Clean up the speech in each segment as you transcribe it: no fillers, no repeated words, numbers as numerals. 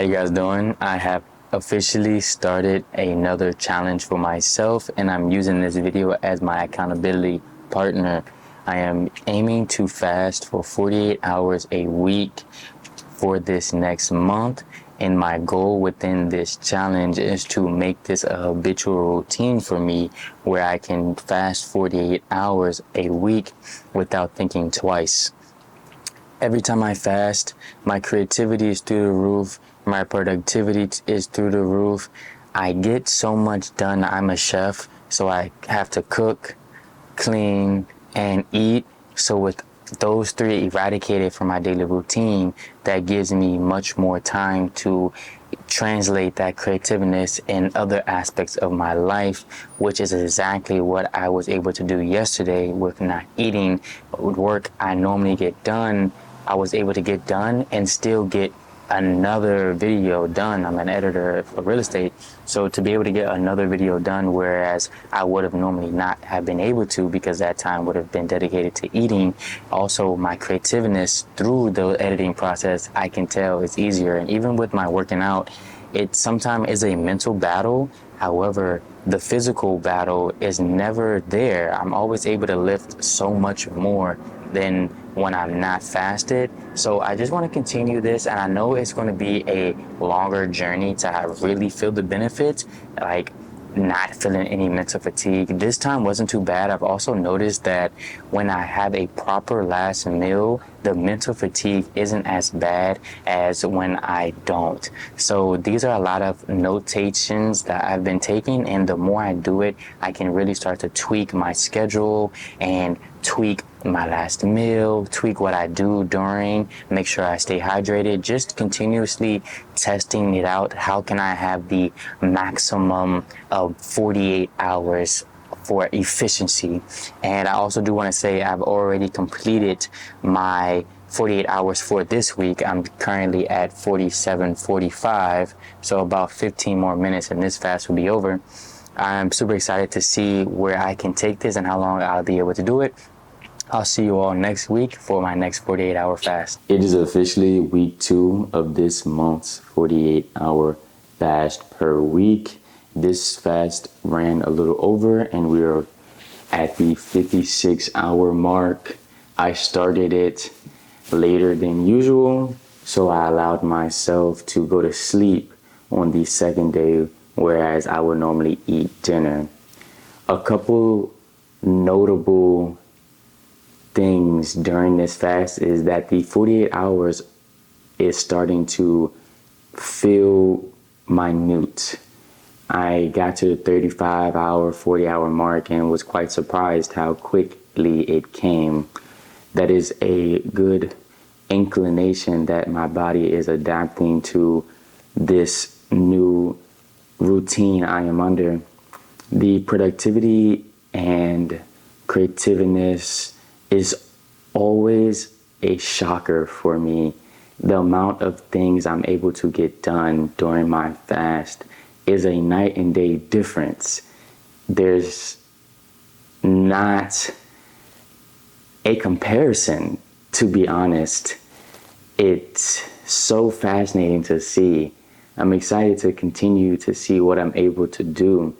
How you guys doing? I have officially started another challenge for myself, and I'm using this video as my accountability partner. I am aiming to fast for 48 hours a week for this next month, and my goal within this challenge is to make this a habitual routine for me where I can fast 48 hours a week without thinking twice. Every time I fast, my creativity is through the roof, my productivity is through the roof. I get so much done. I'm a chef, so I have to cook, clean, and eat. So with those three eradicated from my daily routine, that gives me much more time to translate that creativeness in other aspects of my life, which is exactly what I was able to do yesterday with not eating. Work I normally get done, I was able to get done and still get another video done. I'm an editor for real estate, so to be able to get another video done, whereas I would have normally not have been able to because that time would have been dedicated to eating. Also, my creativeness through the editing process, I can tell it's easier. And even with my working out, it sometimes is a mental battle. However, the physical battle is never there. I'm always able to lift so much more than when I'm not fasted. So I just want to continue this, and I know it's going to be a longer journey to really feel the benefits, like not feeling any mental fatigue. This time wasn't too bad. I've also noticed that when I have a proper last meal, the mental fatigue isn't as bad as when I don't. So these are a lot of notations that I've been taking, and the more I do it, I can really start to tweak my schedule and tweak my last meal, tweak what I do during, make sure I stay hydrated, just continuously testing it out. How can I have the maximum of 48 hours for efficiency? And I also do want to say I've already completed my 48 hours for this week. I'm currently at 47:45, so about 15 more minutes and this fast will be over. I'm super excited to see where I can take this and how long I'll be able to do it. I'll see you all next week for my next 48-hour fast. It is officially week 2 of this month's 48-hour fast per week. This fast ran a little over and we are at the 56-hour mark. I started it later than usual, so I allowed myself to go to sleep on the second day, whereas I would normally eat dinner. A couple notable things during this fast is that the 48 hours is starting to feel minute. I got to the 35-hour, 40-hour mark and was quite surprised how quickly it came. That is a good inclination that my body is adapting to this new routine I am under. The productivity and creativeness is always a shocker for me. The amount of things I'm able to get done during my fast is a night and day difference. There's not a comparison, to be honest. It's so fascinating to see. I'm excited to continue to see what I'm able to do.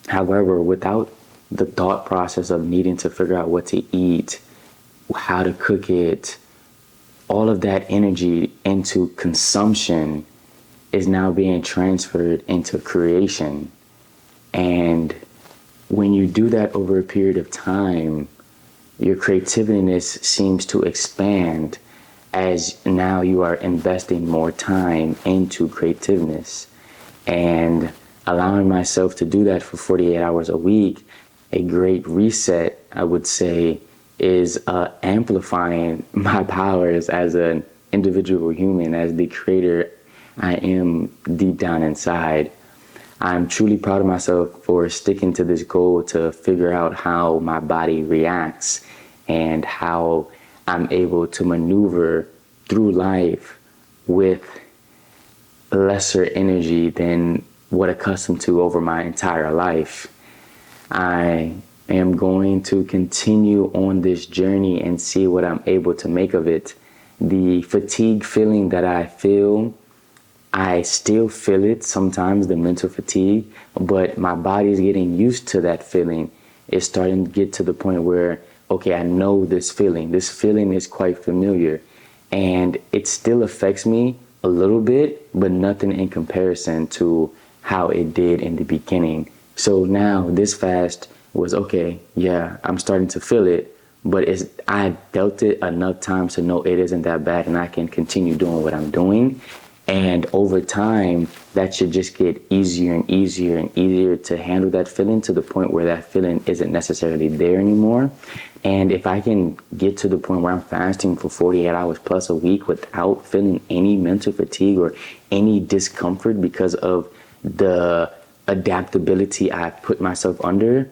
However, without the thought process of needing to figure out what to eat, how to cook it, all of that energy into consumption is now being transferred into creation. And when you do that over a period of time, your creativeness seems to expand as now you are investing more time into creativeness. And allowing myself to do that for 48 hours a week, a great reset, I would say, is amplifying my powers as an individual human, as the creator I am deep down inside. I'm truly proud of myself for sticking to this goal to figure out how my body reacts and how I'm able to maneuver through life with lesser energy than what accustomed to over my entire life. I am going to continue on this journey and see what I'm able to make of it. The fatigue feeling that I feel, I still feel it sometimes, the mental fatigue, but my body is getting used to that feeling. It's starting to get to the point where, okay, I know this feeling. This feeling is quite familiar, and it still affects me a little bit, but nothing in comparison to how it did in the beginning. So now this fast was okay, yeah, I'm starting to feel it, but I felt it enough times to know it isn't that bad and I can continue doing what I'm doing. And over time, that should just get easier and easier and easier to handle that feeling, to the point where that feeling isn't necessarily there anymore. And if I can get to the point where I'm fasting for 48 hours plus a week without feeling any mental fatigue or any discomfort because of the adaptability I put myself under,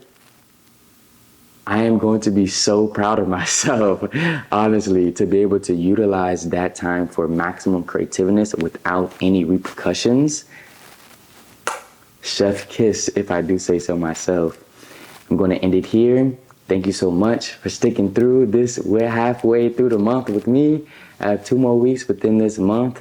I am going to be so proud of myself, honestly, to be able to utilize that time for maximum creativeness without any repercussions. Chef kiss, if I do say so myself. I'm going to end it here. Thank you so much for sticking through this. We're halfway through the month with me. I have 2 more weeks within this month.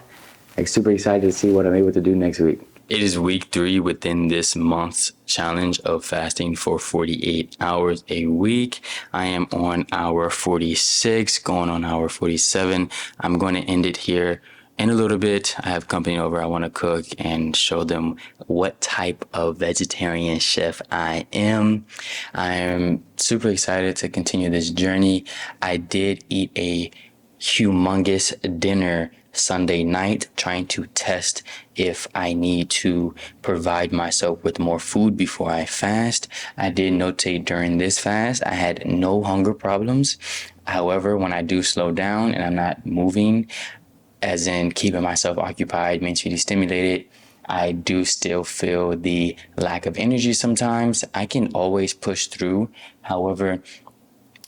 I'm super excited to see what I'm able to do next week. It is week 3 within this month's challenge of fasting for 48 hours a week. I am on hour 46, going on hour 47. I'm going to end it here in a little bit. I have company over. I want to cook and show them what type of vegetarian chef I am. I am super excited to continue this journey. I did eat a humongous dinner Sunday night, trying to test if I need to provide myself with more food before I fast. I did notate during this fast, I had no hunger problems. However, when I do slow down and I'm not moving, as in keeping myself occupied, mentally stimulated, I do still feel the lack of energy sometimes. I can always push through. However,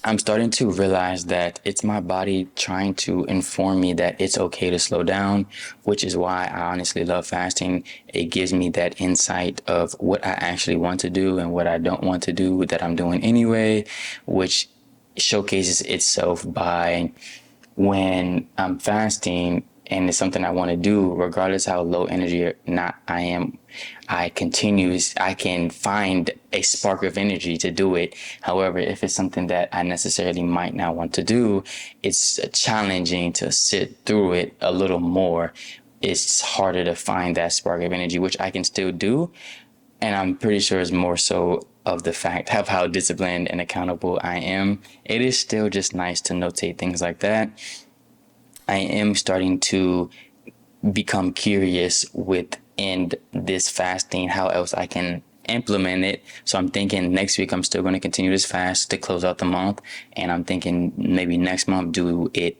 I'm starting to realize that it's my body trying to inform me that it's okay to slow down, which is why I honestly love fasting. It gives me that insight of what I actually want to do and what I don't want to do that I'm doing anyway, which showcases itself by when I'm fasting and it's something I want to do, regardless how low energy or not I am, I can find a spark of energy to do it. However, if it's something that I necessarily might not want to do, it's challenging to sit through it a little more. It's harder to find that spark of energy, which I can still do. And I'm pretty sure it's more so of the fact of how disciplined and accountable I am. It is still just nice to notate things like that. I am starting to become curious within this fasting, how else I can implement it. So I'm thinking next week I'm still going to continue this fast to close out the month. And I'm thinking maybe next month do it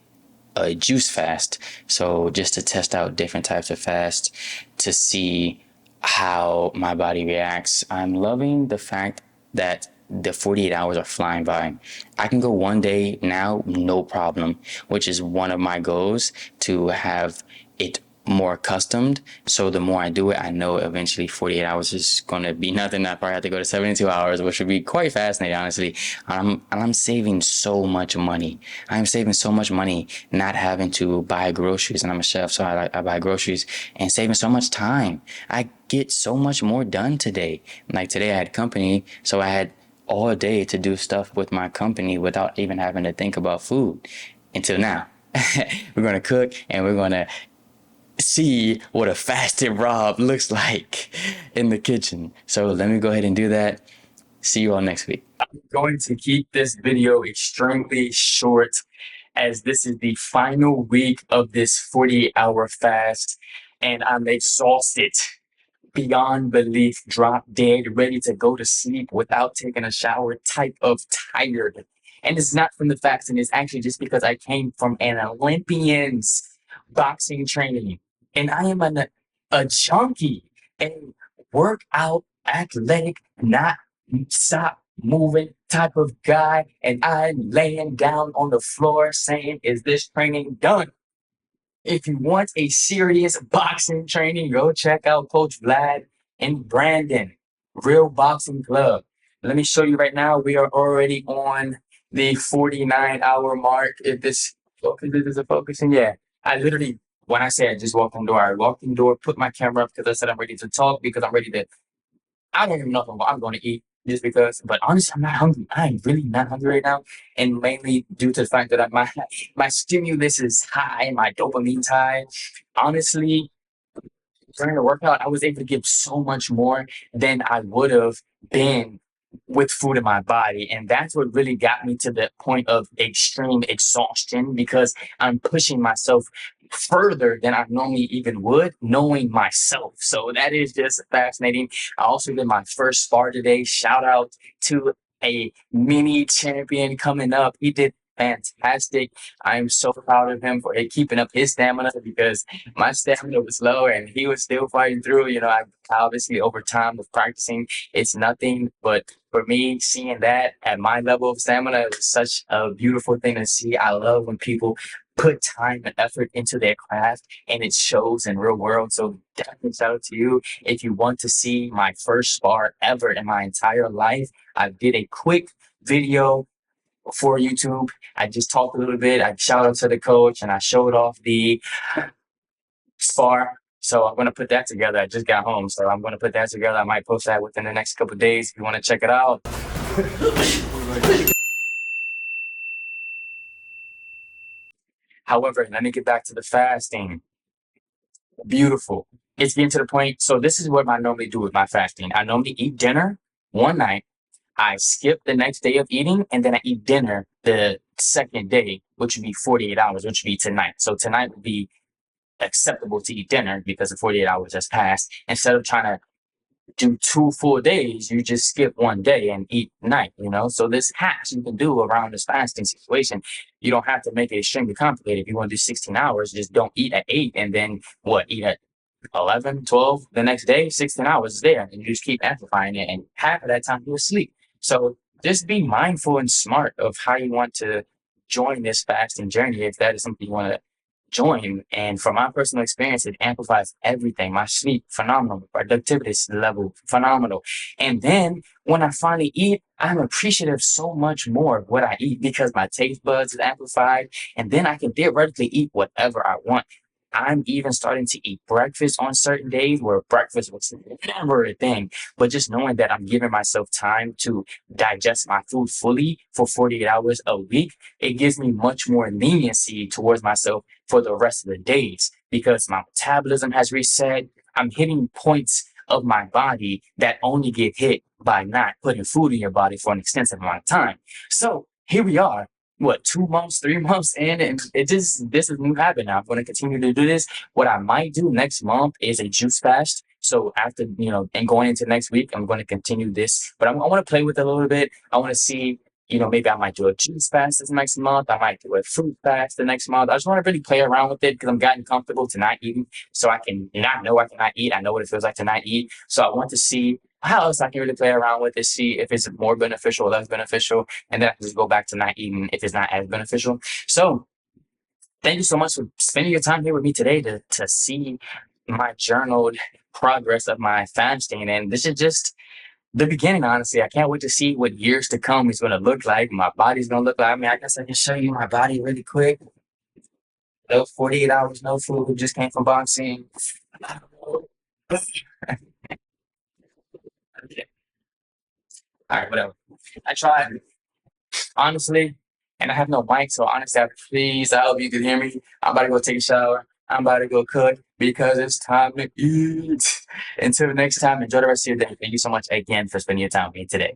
a juice fast. So just to test out different types of fasts to see how my body reacts. I'm loving the fact that the 48 hours are flying by. I can go one day now, no problem, which is one of my goals, to have it more accustomed. So the more I do it, I know eventually 48 hours is going to be nothing. I probably have to go to 72 hours, which would be quite fascinating, honestly. And I'm saving so much money. I'm saving so much money not having to buy groceries. And I'm a chef, so I buy groceries, and saving so much time. I get so much more done today. Like today I had company, so I had all day to do stuff with my company without even having to think about food until now. We're going to cook and we're going to see what a fasted Rob looks like in the kitchen. So let me go ahead and do that. See you all next week. I'm going to keep this video extremely short, as this is the final week of this 48-hour fast, and I'm exhausted beyond belief, drop dead, ready to go to sleep without taking a shower type of tired. And it's not from the fasting, it's actually just because I came from an Olympian's boxing training. And I am a junkie, a workout, athletic, not stop moving type of guy. And I'm laying down on the floor saying, is this training done? If you want a serious boxing training, go check out Coach Vlad and Brandon, Real Boxing Club. Let me show you right now. We are already on the 49-hour mark. If this isn't focusing, yeah. I literally when I say I just walked in the door, I walked in the door, put my camera up because I said I'm ready to talk because I'm ready to. I don't even know if I'm going to eat just because. But honestly, I'm not hungry. I'm really not hungry right now, and mainly due to the fact that my stimulus is high, my dopamine's high. Honestly, during the workout, I was able to give so much more than I would have been with food in my body. And that's what really got me to the point of extreme exhaustion because I'm pushing myself further than I normally even would, knowing myself. So that is just fascinating. I also did my first spar today. Shout out to a mini champion coming up. He did fantastic. I'm so proud of him for keeping up his stamina because my stamina was low and he was still fighting through. I obviously over time with practicing, it's nothing. But for me, seeing that at my level of stamina, it was such a beautiful thing to see. I love when people put time and effort into their craft and it shows in real world. So definitely shout out to you. If you want to see my first spar ever in my entire life, I did a quick video for YouTube. I just talked a little bit. I shout out to the coach and I showed off the spar. So I'm gonna put that together. I just got home, so I'm gonna put that together. I might post that within the next couple of days if you want to check it out. However, let me get back to the fasting. Beautiful. It's getting to the point. So this is what I normally do with my fasting. I normally eat dinner one night. I skip the next day of eating, and then I eat dinner the second day, which would be 48 hours, which would be tonight. So tonight would be acceptable to eat dinner because the 48 hours has passed. Instead of trying to do 2 full days, you just skip one day and eat night. So this hacks you can do around this fasting situation. You don't have to make it extremely complicated. If you want to do 16 hours, just don't eat at 8 and then eat at 11, 12 the next day. 16 hours is there and you just keep amplifying it, and half of that time you're asleep. So just be mindful and smart of how you want to join this fasting journey if that is something you want to join. And from my personal experience, it amplifies everything. My sleep, phenomenal. Productivity level, phenomenal. And then when I finally eat, I'm appreciative so much more of what I eat because my taste buds is amplified. And then I can theoretically eat whatever I want. I'm even starting to eat breakfast on certain days where breakfast was never a thing. But just knowing that I'm giving myself time to digest my food fully for 48 hours a week, it gives me much more leniency towards myself for the rest of the days because my metabolism has reset. I'm hitting points of my body that only get hit by not putting food in your body for an extensive amount of time. So here we are, 2 months, 3 months in, and this is a new habit now. I'm going to continue to do this. What I might do next month is a juice fast. So after, and going into next week, I'm going to continue this, but I want to play with it a little bit. I want to see, maybe I might do a juice fast this next month. I might do a fruit fast the next month. I just want to really play around with it because I'm getting comfortable to not eating. So I can not know I cannot eat. I know what it feels like to not eat. So I want to see how else I can really play around with it, see if it's more beneficial or less beneficial. And then I can just go back to not eating if it's not as beneficial. So thank you so much for spending your time here with me today to see my journaled progress of my fasting. And this is just the beginning, honestly. I can't wait to see what years to come is going to look like. My body's going to look like. I mean, I guess I can show you my body really quick. 48 hours, no food, just came from boxing. All right, whatever. I tried, honestly, and I have no mic, so honestly, I hope you can hear me. I'm about to go take a shower. I'm about to go cook because it's time to eat. Until next time, enjoy the rest of your day. Thank you so much again for spending your time with me today.